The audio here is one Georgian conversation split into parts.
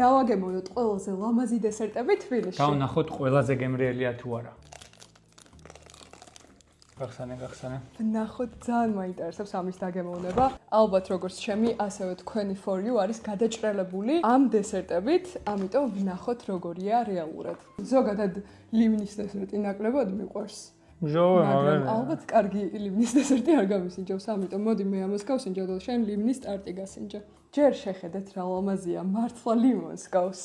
დავაგემოვნოთ ყველაზე ლამაზი დესერტები თბილისში. დავნახოთ ყველაზე გემრიელია თუ არა. გახსენე. ვნახოთ, ძალიან მაინტერესებს ამის დაგემოვნება. ალბათ როგორც ჩემი, ასევე თქვენი for you არის გადაჭრელებული ამ დესერტებით, ამიტომ ვნახოთ როგორია რეალურად. ზოგადად ლიმინის დესერტი ნაკლებად მიყვარს. მაგრამ ალბათ კარგი ლიმინის დესერტი არ გამისინჯავს, ამიტომ მოდი მე ამას გავსინჯავ და შენ ლიმინის ტარტი გასინჯა. ჯერ შეხედეთ რა ლამაზია, მართლა ლიმონს გავს.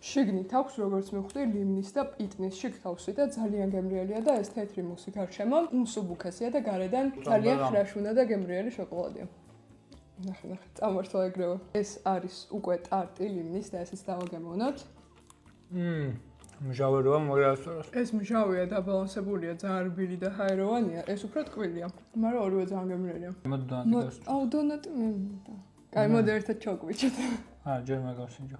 შიგნით აქვს როგორც მივხვდი ლიმინის და პიტნის შიგთავსი და ძალიან გემრიელია და ეს თეთრი მუსი გარშემო უმსუბუქესია და გარედან ძალიან ხრაშუნა და გემრიელი შოკოლადია. ნახე, წამართვა ეგრევე. ეს არის უკვე ტარტი ლიმინის და ესეც დავაგემოვნოთ. მჟავე როა მოგეასწოროს. ეს მჟავეა დაბალანსებულია, ძალიან რბილი და ჰაეროვანია, ეს უფრო ტკბილია. მაგრამ ორივე ძალიან გემრიელია. მოდი დონატი. აუ დონატი მე. კაი, მოდი ერთად ჩავკვიჩოთ. ჯერ მაგავსინჯო.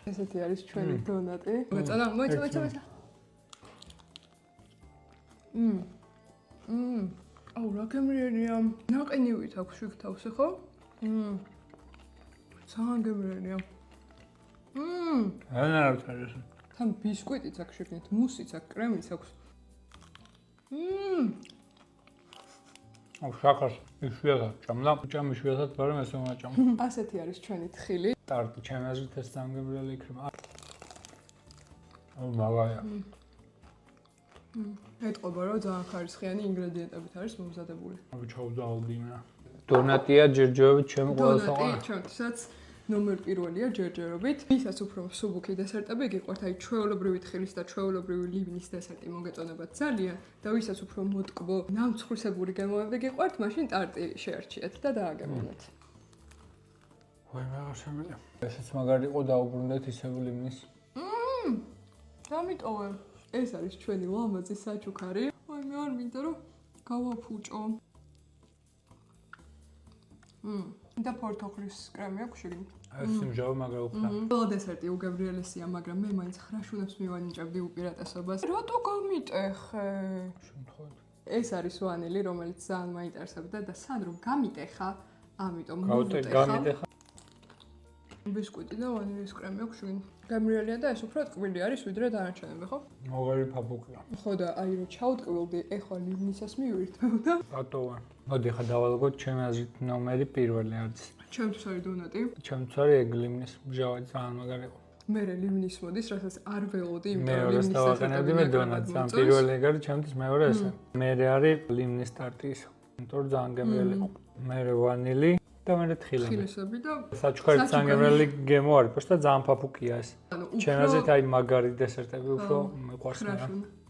ესეთი არის ჩვენი დონატი. მოიცა. აუ რა გემრიელია. ნაყინივით აქვს შიგთავსი, ხო? ძალიან გემრიელია. არა არის. თან ბისკვიტიც აქვს შეგნით, მუსიც აქვს, კრემიც აქვს. აუ შაქარს იშვიათად ჭამდა, ჭამი იშვიათად, მაგრამ ესე უნდა ჭამ. ასეთი არის ჩვენი თხილი. ტარტი ჩემი აზრით ეს ძალიან გემრიელი იქნება. აუ მაგარია. ეტყობა რომ ძალიან ხარისხიანი ინგრედიენტებით არის მომზადებული. ჩავდაალდინა. დონატია ჯერჯერობით ჩემი ყველაზე დონატი ჩვენთვისაც ნომერ პირველია ჯერჯერობით. ვისაც უფრო მსუბუქი დესერტები გიყვართ, აი ჩვეულებრივი თხილის და ჩვეულებრივი ლიმინის დესერტი მოგეწონებათ ძალიან და ვისაც უფრო მოტკბო, ნამცხრისებური გემოვები გიყვართ, მაშინ ტარტი შეარჩიეთ და დააგემოვნოთ. მაგარ შემიძლია. ესეც მაგარი იყო დაუბრუნდეთ ისევ ლიმინის. დამიტოვე. ეს არის ჩვენი ლამაზი საჩუქარი. აი მე არ მინდა რომ გავაფუჭო. და პორტოხლის კრემი აქვს შეგნით. ეს მჟავე მაგრამ უხდა. ყველა დესერტი უგემრიელესია, მაგრამ მე მაინც ხრაშუნებს მივანიჭებდი უპირატესობას. რატო გამიტეხე? შემთხვევით. ეს არის ვანილი, რომელიც ძალიან მაინტერესებდა და სად რომ გამიტეხა, ამიტომ გამიტეხა. ბისკვიტი და ვანილის კრემი აქვს შეგნით. გემრიელია და ეს უფრო ტკბილი არის ვიდრე დანარჩენები, ხო? მაგარი ფაფუკია. ხო და აი რომ ჩავტკბილდი, ეხლა ლიმინისას მივირთმევ და ბატონო. მოდი ხა დავალგოთ ჩემი აზრით ნომერი პირველი არის. ჩემთვის არის დონატი. ჩემთვის არის ეგ ლიმინის მჟავე ძალიან მაგარი იყო. მე ლიმინის მოდის, რასაც არ ველოდი, იმიტომ რომ ლიმინის დავაყენებდი მე დონატს. ამ პირველი ეგ არის ჩემთვის მეორე ესე. მე არის ლიმინის ტარტი ისო. იმიტომ რომ ძალიან გემრიელი იყო. მე ვანილი და მე თხილები. თხილისები და საჩუქარი ძალიან გემრიელი გემო არის, просто ძალიან ფაფუკია ეს. ჩემი აზრით აი მაგარი დესერტები უფრო მიყვარს მე.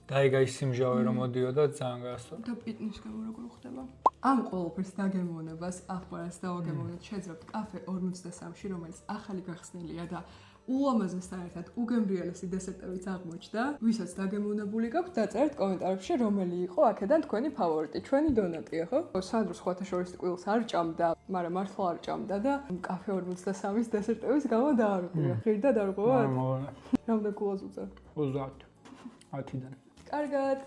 დაიგაი სიმჟავე რომ მოდიოდა ძალიან გაასწორა. და პიტნის გამო როგორ ხდება? ამ ყველაფერს დაგემოვნებას ახმარას დავაგემოვნოთ შეძლებთ კაფე 53-ში, რომელიც ახალი გახსნილია და ულამაზესთან ერთად უგემრიელესი დესერტებიც აღმოჩნდა. ვისაც დაგემოვნებული გაქვთ, დაწერთ კომენტარებში, რომელი იყო აქედან თქვენი ფავორიტი. ჩვენი დონატია, ხო? სანდრო სხვათა შორის ტკბილს არ ჭამდა, მაგრამ მართლა არ ჭამდა და კაფე 53-ის დესერტების გამო დაარღვია. ღირდა დარღვევა? არა. რამდენ კულას უწევ? 30. 10-დან. კარგად.